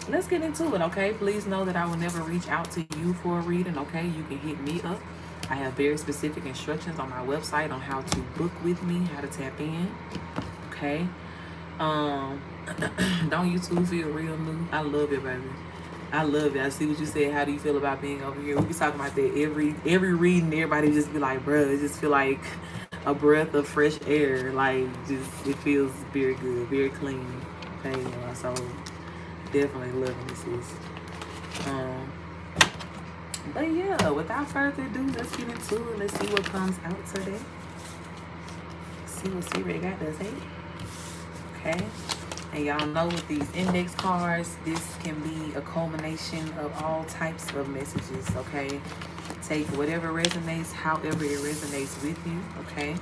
let's get into it, okay? Please know that I will never reach out to you for a reading, okay? You can hit me up. I have very specific instructions on my website on how to book with me, how to tap in, okay? Don't you two feel real new? I love it, baby. I love it. I see what you said. How do you feel about being over here? We be talking about that every reading. Everybody just be like, bruh, it just feel like a breath of fresh air. Like, just, it feels very good, very clean. Okay, so definitely loving this. But yeah, without further ado, let's get into it. Let's see what comes out today. See what Spirit got to say. Okay. And y'all know with these index cards, this can be a culmination of all types of messages, okay? Take whatever resonates, however it resonates with you, okay?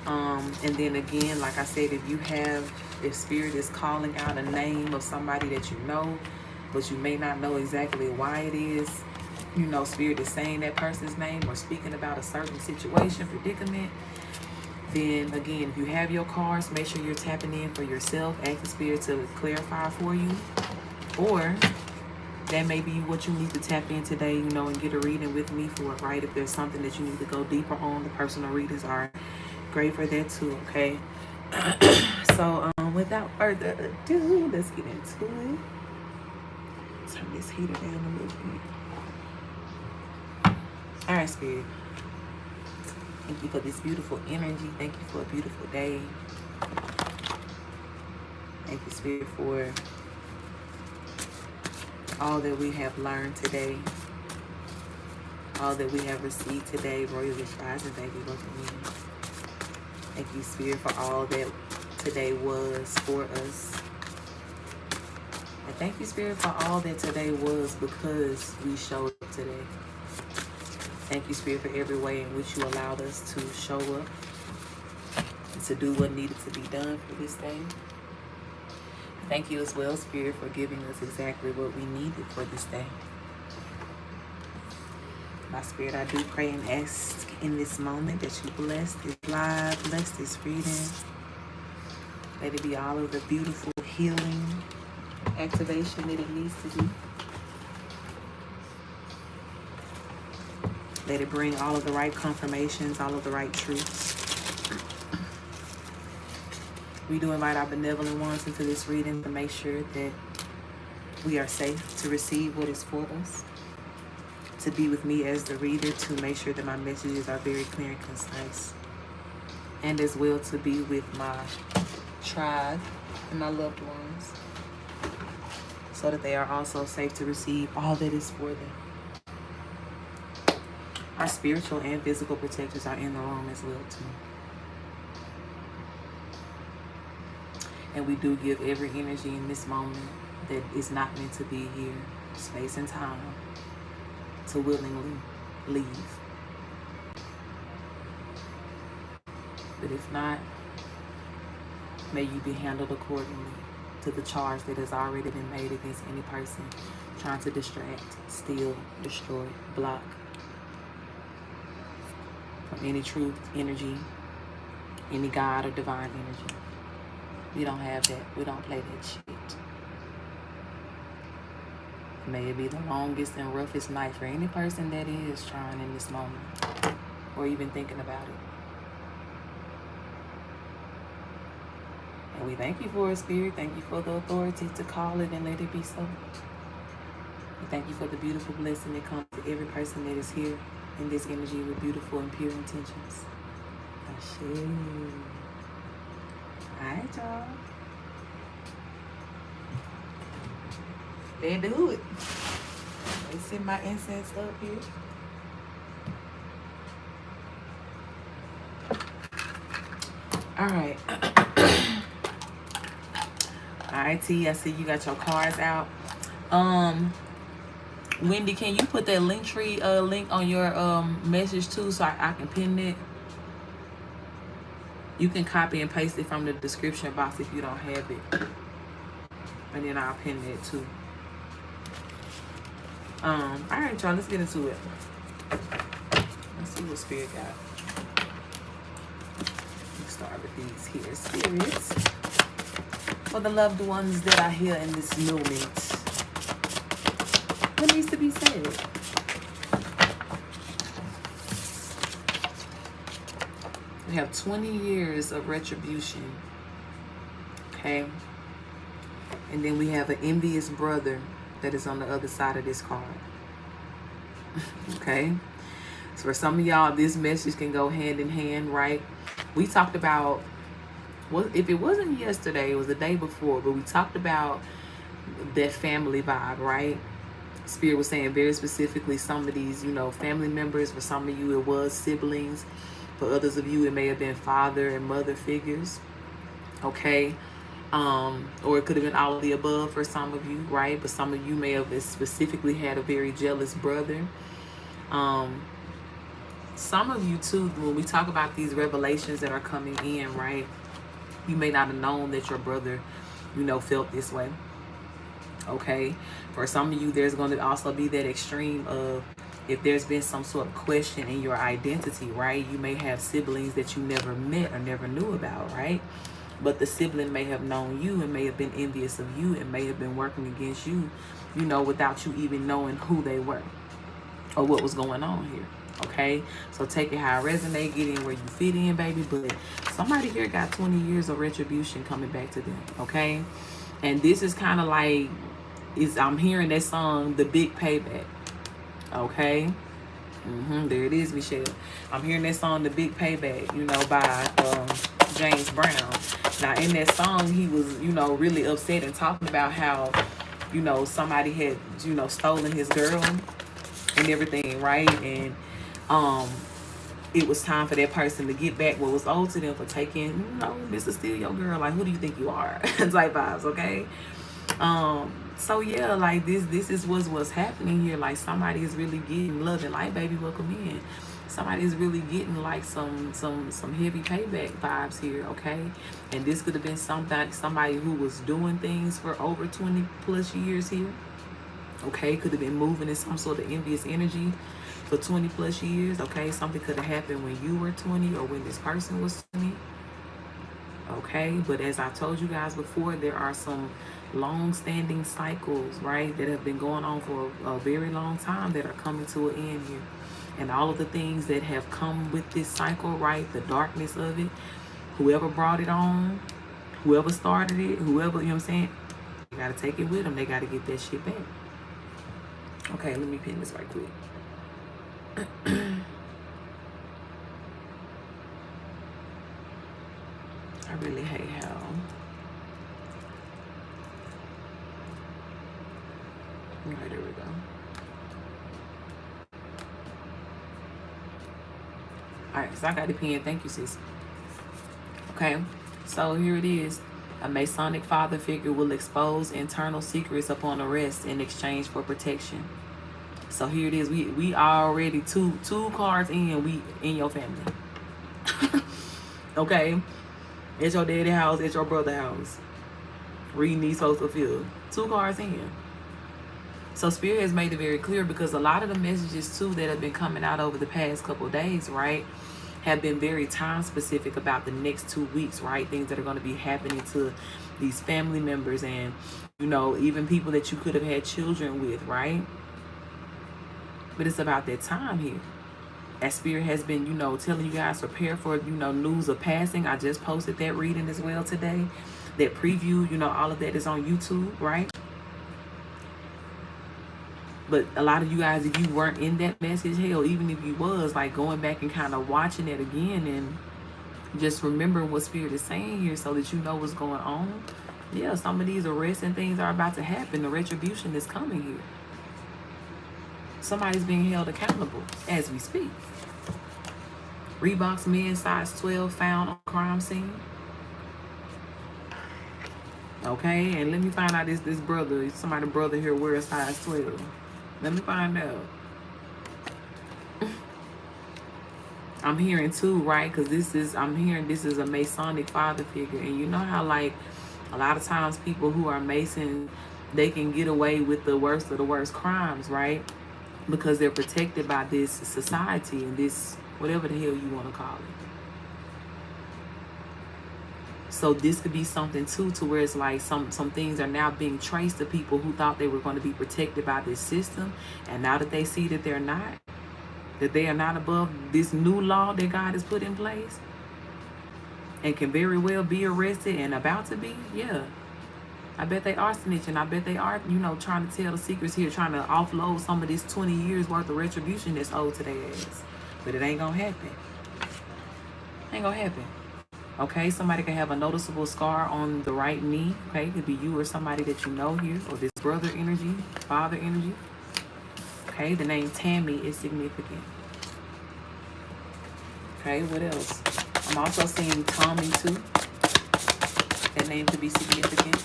And then again, like I said, if Spirit is calling out a name of somebody that you know, but you may not know exactly why it is, you know, Spirit is saying that person's name or speaking about a certain situation, predicament, then again, if you have your cards, make sure you're tapping in for yourself. Ask the Spirit to clarify for you. Or that may be what you need to tap in today, you know, and get a reading with me for it, right? If there's something that you need to go deeper on, the personal readings are great for that too, okay? So without further ado, let's get into it. Turn this heater down a little bit. All right, Spirit. Thank you for this beautiful energy. Thank you for a beautiful day. Thank you, Spirit, for all that we have learned today. All that we have received today. Royal Witch Rising, thank you, welcome in. Thank you, Spirit, for all that today was for us. And thank you, Spirit, for all that today was because we showed up today. Thank you, Spirit, for every way in which you allowed us to show up and to do what needed to be done for this day. Thank you as well, Spirit, for giving us exactly what we needed for this day. My Spirit, I do pray and ask in this moment that you bless this live, bless this reading. Let it be all of the beautiful healing activation that it needs to be. Let it bring all of the right confirmations, all of the right truths. We do invite our benevolent ones into this reading to make sure that we are safe to receive what is for us. To be with me as the reader, to make sure that my messages are very clear and concise. And as well to be with my tribe and my loved ones, so that they are also safe to receive all that is for them. Our spiritual and physical protectors are in the room as well too. And we do give every energy in this moment that is not meant to be here, space and time, to willingly leave. But if not, may you be handled accordingly to the charge that has already been made against any person trying to distract, steal, destroy, block from any truth, energy, any God or divine energy. We don't have that. We don't play that shit. May it be the longest and roughest night for any person that is trying in this moment or even thinking about it. And we thank you for it, Spirit. Thank you for the authority to call it and let it be so. We thank you for the beautiful blessing that comes to every person that is here in this energy with beautiful and pure intentions. Ashe. Alright, y'all. They do it. They send my incense up here. Alright. Alright, T, I see you got your cards out. Wendy, can you put that Linktree link on your message too, so I can pin it? You can copy and paste it from the description box if you don't have it. And then I'll pin it too. Alright, y'all, let's get into it. Let's see what Spirit got. Let's start with these here spirits. For the loved ones that are here in this moment. What needs to be said? We have 20 years of retribution. Okay. And then we have an envious brother that is on the other side of this card. Okay. So for some of y'all, this message can go hand in hand, right? We talked about, well, if it wasn't yesterday, it was the day before, but we talked about that family vibe, right? Spirit was saying very specifically some of these, you know, family members. For some of you, it was siblings. For others of you, it may have been father and mother figures. Okay. Or it could have been all of the above for some of you, right? But some of you may have specifically had a very jealous brother. Some of you too, when we talk about these revelations that are coming in, right? You may not have known that your brother, you know, felt this way. Okay. For some of you, there's going to also be that extreme of, if there's been some sort of question in your identity, right? You may have siblings that you never met or never knew about, right? But the sibling may have known you and may have been envious of you and may have been working against you, you know, without you even knowing who they were or what was going on here. Okay, so take it how it resonates, get in where you fit in, baby. But somebody here got 20 years of retribution coming back to them. Okay, and this is kind of like, I'm hearing that song, The Big Payback. Okay, there it is, Michelle. I'm hearing that song, The Big Payback, you know, by James Brown. Now in that song, he was, you know, really upset and talking about how, you know, somebody had, you know, stolen his girl and everything, right? And it was time for that person to get back what was owed to them for taking, you know, this is still your girl. Like, who do you think you are? Type vibes, okay? So yeah, like this is what's happening here. Like, somebody is really getting love and light, baby. Welcome in. Somebody is really getting like some heavy payback vibes here, okay? And this could have been somebody who was doing things for over 20 plus years here. Okay, could have been moving in some sort of envious energy for 20 plus years. Okay, something could have happened when you were 20 or when this person was 20. Okay, but as I told you guys before, there are some long-standing cycles, right, that have been going on for a very long time that are coming to an end here. And all of the things that have come with this cycle, right, the darkness of it, whoever brought it on, whoever started it, whoever, you know what I'm saying, they got to take it with them. They got to get that shit back. Okay, let me pin this right quick. I really hate how. Okay, there we go. Alright, so I got the pen. Thank you, sis. Okay, so here it is. A Masonic father figure will expose internal secrets upon arrest in exchange for protection. So here it is. We already two cards in. We in your family. Okay, it's your daddy house. It's your brother house. Reading these folks fulfilled. 2 cards in. So Spirit has made it very clear, because a lot of the messages too that have been coming out over the past couple of days, right, have been very time specific about the next 2 weeks, right? Things that are going to be happening to these family members and, you know, even people that you could have had children with, right? But it's about that time here. As Spirit has been, you know, telling you guys, prepare for, you know, news of passing. I just posted that reading as well today. That preview, you know, all of that is on YouTube, right? But a lot of you guys, if you weren't in that message, hell, even if you was, like, going back and kind of watching it again and just remembering what Spirit is saying here so that you know what's going on. Yeah, some of these arrests and things are about to happen. The retribution is coming here. Somebody's being held accountable as we speak. Reeboks men size 12 found on crime scene. Okay, and let me find out this brother, somebody's brother here wears size 12. Let me find out. I'm hearing too, right? Because I'm hearing this is a Masonic father figure. And you know how, like, a lot of times people who are Masons, they can get away with the worst of the worst crimes, right? Because they're protected by this society and this, whatever the hell you want to call it. So this could be something too, to where it's like some things are now being traced to people who thought they were going to be protected by this system, and now that they see that they're not, that they are not above this new law that God has put in place, and can very well be arrested and about to be, yeah. I bet they are snitching. I bet they are, you know, trying to tell the secrets here, trying to offload some of this 20 years worth of retribution that's owed to their ass. But it ain't gonna happen. Ain't gonna happen. Okay, somebody can have a noticeable scar on the right knee. Okay, it could be you or somebody that you know here, or this brother energy, father energy. Okay, the name Tammy is significant. Okay, what else? I'm also seeing Tommy too. That name could be significant.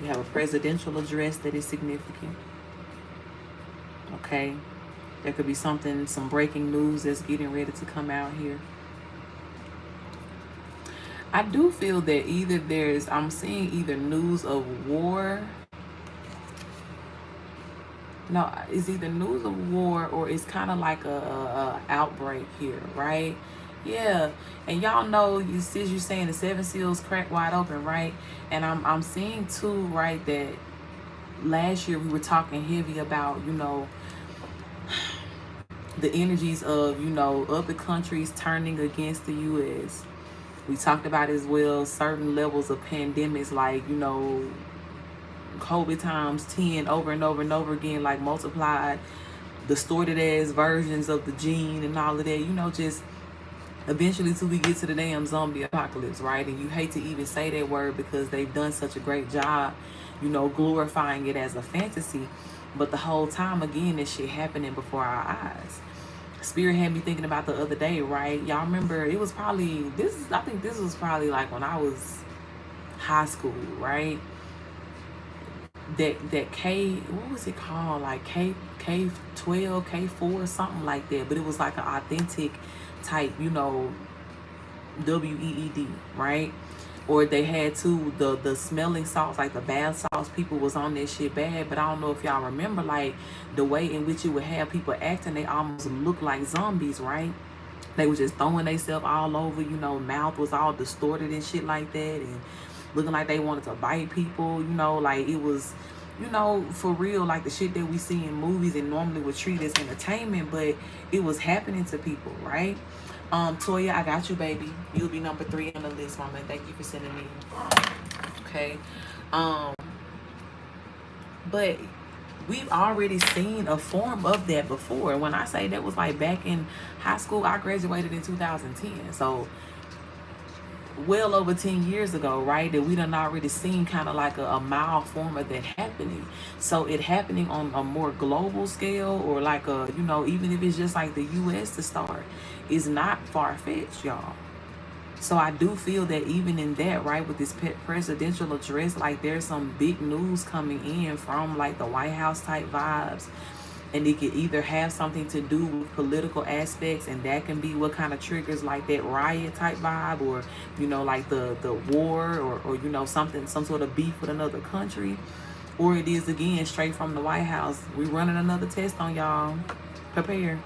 You have a presidential address that is significant. Okay. There could be something, some breaking news that's getting ready to come out here. I do feel that either I'm seeing either news of war. No, it's either news of war or it's kind of like a outbreak here, right? Yeah, and y'all know, since you're saying the 7 seals crack wide open, right? And I'm seeing too, right, that last year we were talking heavy about, you know, the energies of, you know, other countries turning against the U.S. We talked about as well certain levels of pandemics, like, you know, COVID times 10 over and over and over again, like multiplied, distorted ass versions of the gene and all of that, you know, just eventually till we get to the damn zombie apocalypse, right? And you hate to even say that word because they've done such a great job, you know, glorifying it as a fantasy. But the whole time, again, this shit happening before our eyes. Spirit had me thinking about the other day, right? Y'all remember, it was probably, I think this was probably like when I was high school, right? That K, what was it called? Like K12, K4, something like that. But it was like an authentic type, you know, WEED, right? Or they had too the smelling salts, like the bath salts. People was on that shit bad. But I don't know if y'all remember, like the way in which it would have people acting, they almost look like zombies, right? They was just throwing themselves all over, you know, mouth was all distorted and shit like that, and looking like they wanted to bite people, you know, like it was, you know, for real, like the shit that we see in movies and normally would treat as entertainment, but it was happening to people, right? Toya, I got you, baby. You'll be number 3 on the list, mama. Thank you for sending me. Okay. But we've already seen a form of that before. When I say that was like back in high school, I graduated in 2010. So well over 10 years ago, right, that we done already seen kind of like a mild form of that happening. So it happening on a more global scale, or like a, you know, even if it's just like the U.S. to start, is not far-fetched, y'all. So I do feel that even in that, right, with this presidential address, like there's some big news coming in from like the White House type vibes. And it could either have something to do with political aspects, and that can be what kind of triggers like that riot type vibe, or, you know, like the war, or you know, some sort of beef with another country. Or it is, again, straight from the White House. We running another test on y'all. Prepare.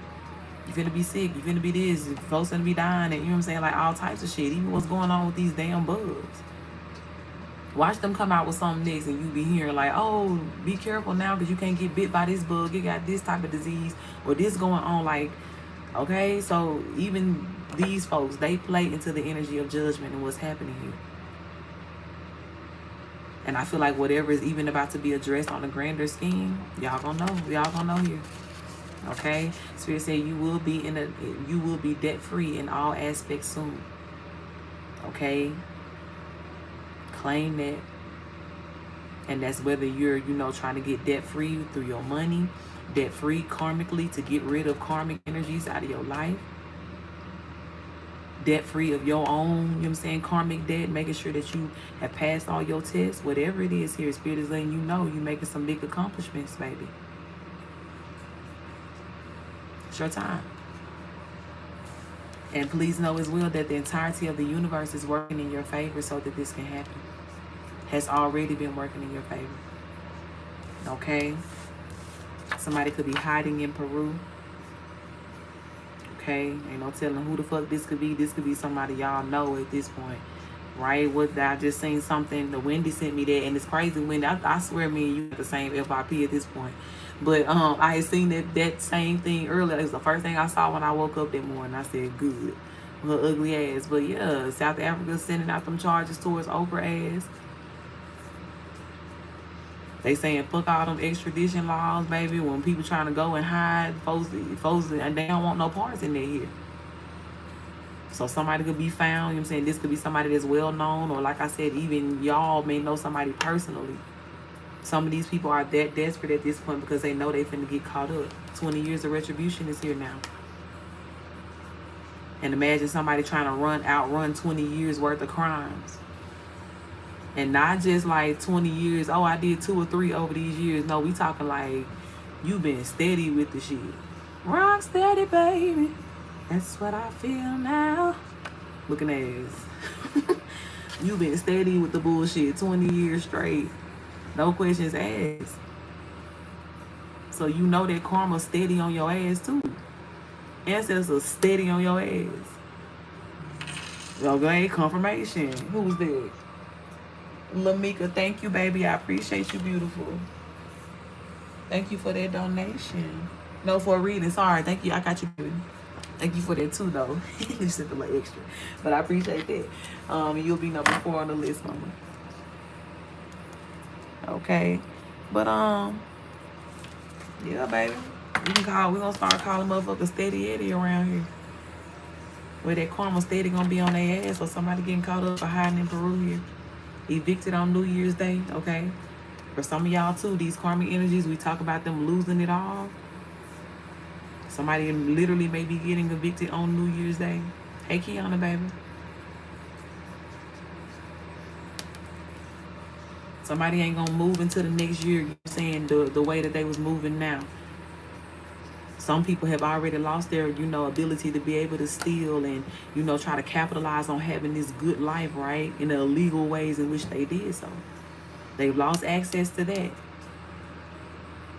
You finna be sick. You finna be this. Folks finna be dying. And you know what I'm saying? Like all types of shit. Even what's going on with these damn bugs. Watch them come out with something next and you be hearing like, oh, be careful now because you can't get bit by this bug. It got this type of disease or this going on. Like, okay, so even these folks, they play into the energy of judgment and what's happening here. And I feel like whatever is even about to be addressed on a grander scheme, y'all gonna know. Y'all gonna know here. Okay? Spirit said you will be debt free in all aspects soon. Okay? Claim that. And that's whether you're, you know, trying to get debt free through your money, debt free karmically to get rid of karmic energies out of your life, debt free of your own, you know what I'm saying, karmic debt, making sure that you have passed all your tests. Whatever it is here, Spirit is letting you know you're making some big accomplishments, baby. It's your time. And please know as well that the entirety of the universe is working in your favor so that this can happen. Has already been working in your favor. Okay? Somebody could be hiding in Peru. Okay, ain't no telling who the fuck this could be. This could be somebody y'all know at this point, right? What I just seen something. The Wendy sent me that, and it's crazy. Wendy, I swear, me and you got the same FIP at this point. But I had seen that same thing earlier. It was the first thing I saw when I woke up that morning. I said, good, her ugly ass. But yeah, South Africa sending out them charges towards Oprah ass. They saying fuck all them extradition laws, baby. When people trying to go and hide, folks, and they don't want no parts in there here. So somebody could be found, you know what I'm saying? This could be somebody that's well known, or like I said, even y'all may know somebody personally. Some of these people are that desperate at this point because they know they finna get caught up. 20 years of retribution is here now. And imagine somebody trying to outrun 20 years worth of crimes. And not just like 20 years, oh, I did 2 or 3 over these years. No, we talking like you been steady with the shit. Rock steady, baby. That's what I feel now. Looking ass. You been steady with the bullshit 20 years straight. No questions asked. So you know that karma's steady on your ass too. Ancestors steady on your ass. Okay, confirmation. Who's that? Lamika, thank you, baby. I appreciate you, beautiful. Thank you for that donation. No, for a reading. Sorry. Thank you. I got you, baby. Thank you for that too, though. You sent a little extra, but I appreciate that. You'll be number 4 on the list, mama. Okay, but yeah, baby. We gonna start calling motherfuckers steady Eddie around here. Where that karma steady gonna be on their ass, or somebody getting caught up for hiding in Peru here. Evicted on New Year's Day, okay? For some of y'all too, these karmic energies, we talk about them losing it all. Somebody literally may be getting evicted on New Year's Day. Hey, Kiana, baby. Somebody ain't gonna move into the next year, you're saying, the way that they was moving now. Some people have already lost their, ability to be able to steal and, try to capitalize on having this good life, right? In the illegal ways in which they did so. They've lost access to that.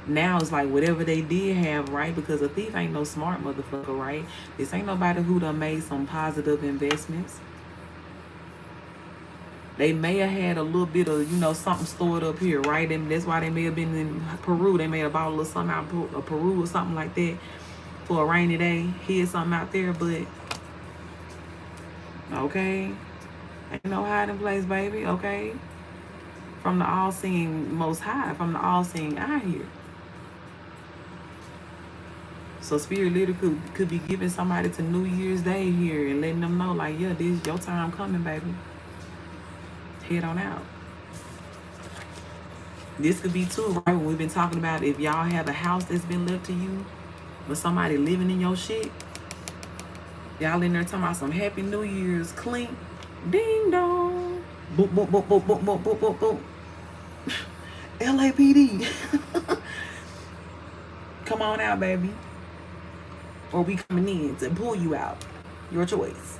Now it's like whatever they did have, right? Because a thief ain't no smart motherfucker, right? This ain't nobody who done made some positive investments. They may have had a little bit of, something stored up here, right? And that's why they may have been in Peru. They may have bought a little something out of Peru or something like that for a rainy day. Hid something out there, but okay. Ain't no hiding place, baby, okay? From the all-seeing Most High, from the all-seeing eye here. So Spirit literally could be giving somebody to New Year's Day here and letting them know, like, yeah, this is your time coming, baby. Head on out. This could be too, right? When we've been talking about if y'all have a house that's been left to you with somebody living in your shit. Y'all in there talking about some Happy New Year's, clink, ding dong, boop, boop, boop, boop, boop, boop, boop, boop, boop. LAPD. Come on out, baby. Or we coming in to pull you out. Your choice.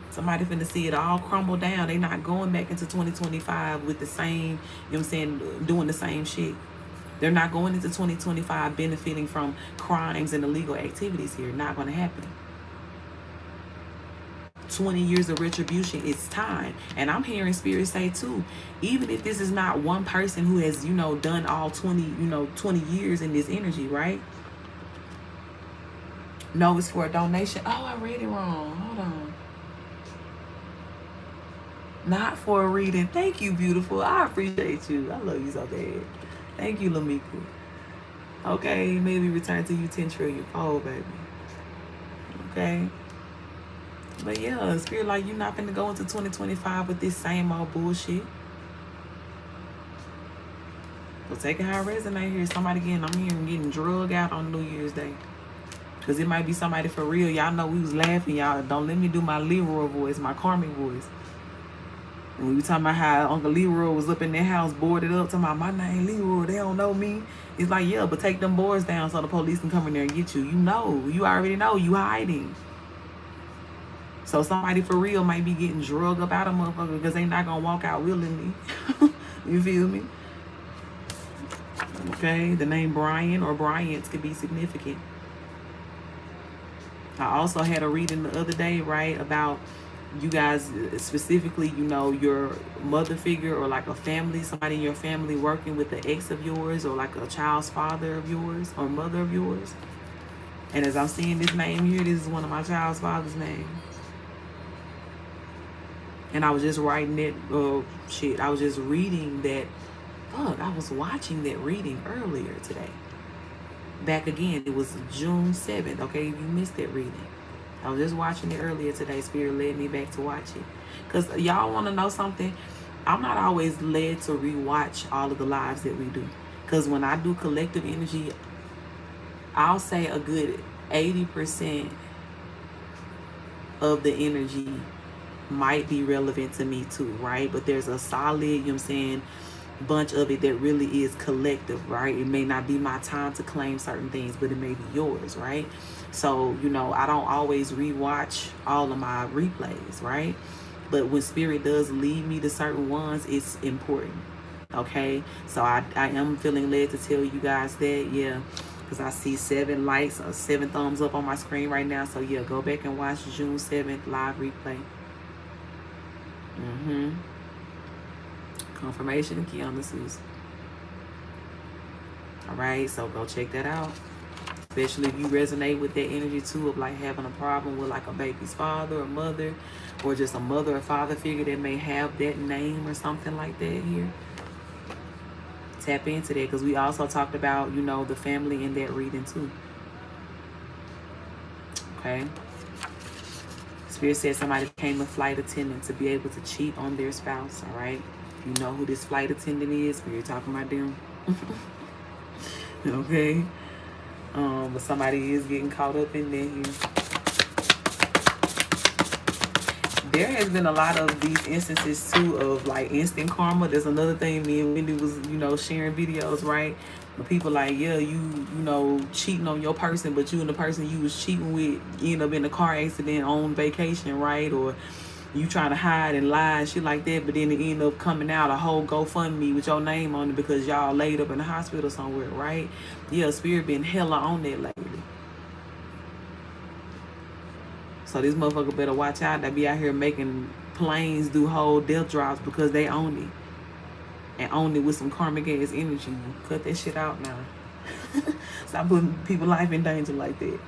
Somebody finna see it all crumble down. They not going back into 2025 with the same, doing the same shit. They're not going into 2025 benefiting from crimes and illegal activities here. Not gonna happen. 20 years of retribution, it's time. And I'm hearing Spirit say too, even if this is not one person who has, done all 20 years in this energy, right? No, it's for a donation. Oh, I read it wrong. Hold on. Not for a reading. Thank you, beautiful. I appreciate you. I love you so bad. Thank you, Lamika. Okay, maybe return to you 10 trillion fold, baby. Okay. But yeah, Spirit like you not finna go into 2025 with this same old bullshit. So take it how it resonate here. Somebody getting drugged out on New Year's Day. Because it might be somebody for real. Y'all know we was laughing. Y'all don't let me do my Leroy voice, my karmic voice. And we were talking about how Uncle Leroy was up in their house, boarded up, talking about my name Leroy, they don't know me. It's like, yeah, but take them boards down so the police can come in there and get you. You already know, you hiding. So somebody for real might be getting drugged up out of motherfucker because they not gonna walk out willingly. You feel me? Okay, the name Brian or Bryants could be significant. I also had a reading the other day, right, about you guys, specifically, you know, your mother figure or like a family, somebody in your family working with the ex of yours, or like a child's father of yours or mother of yours. And as I'm seeing this name here, this is one of my child's father's names. And I was just writing it, I was just reading that. Fuck, I was watching that reading earlier today. Back again, it was June 7th, okay? If you missed that reading, I was just watching it earlier today. Spirit led me back to watch it. Because y'all want to know something? I'm not always led to rewatch all of the lives that we do. Because when I do collective energy, I'll say a good 80% of the energy might be relevant to me too, right? But there's a solid, you know what I'm saying, bunch of it that really is collective, right? It may not be my time to claim certain things, but it may be yours, right? So, you know, I don't always rewatch all of my replays, right? But when Spirit does lead me to certain ones, it's important, okay? So I am feeling led to tell you guys that, yeah, because I see 7 likes or 7 thumbs up on my screen right now. So yeah, go back and watch June 7th live replay. Confirmation, Kiana Susan. All right, so go check that out. Especially if you resonate with that energy too, of like having a problem with like a baby's father or mother, or just a mother or father figure that may have that name or something like that here. Tap into that, because we also talked about, you know, the family in that reading too. Okay. Spirit said somebody became a flight attendant to be able to cheat on their spouse. All right. You know who this flight attendant is. We're talking about them. Okay. But somebody is getting caught up in there here. There has been a lot of these instances too of like instant karma. There's another thing me and Wendy was, you know, sharing videos, right? But people like, yeah, you know, cheating on your person, but you and the person you was cheating with end up in a car accident on vacation, right? Or you trying to hide and lie and shit like that, but then it end up coming out a whole GoFundMe with your name on it because y'all laid up in the hospital somewhere, right? Yeah, Spirit been hella on that lately. So this motherfucker better watch out. They be out here making planes do whole death drops because they own it. And own it with some karmic ass energy. Cut that shit out now. Stop putting people's life in danger like that.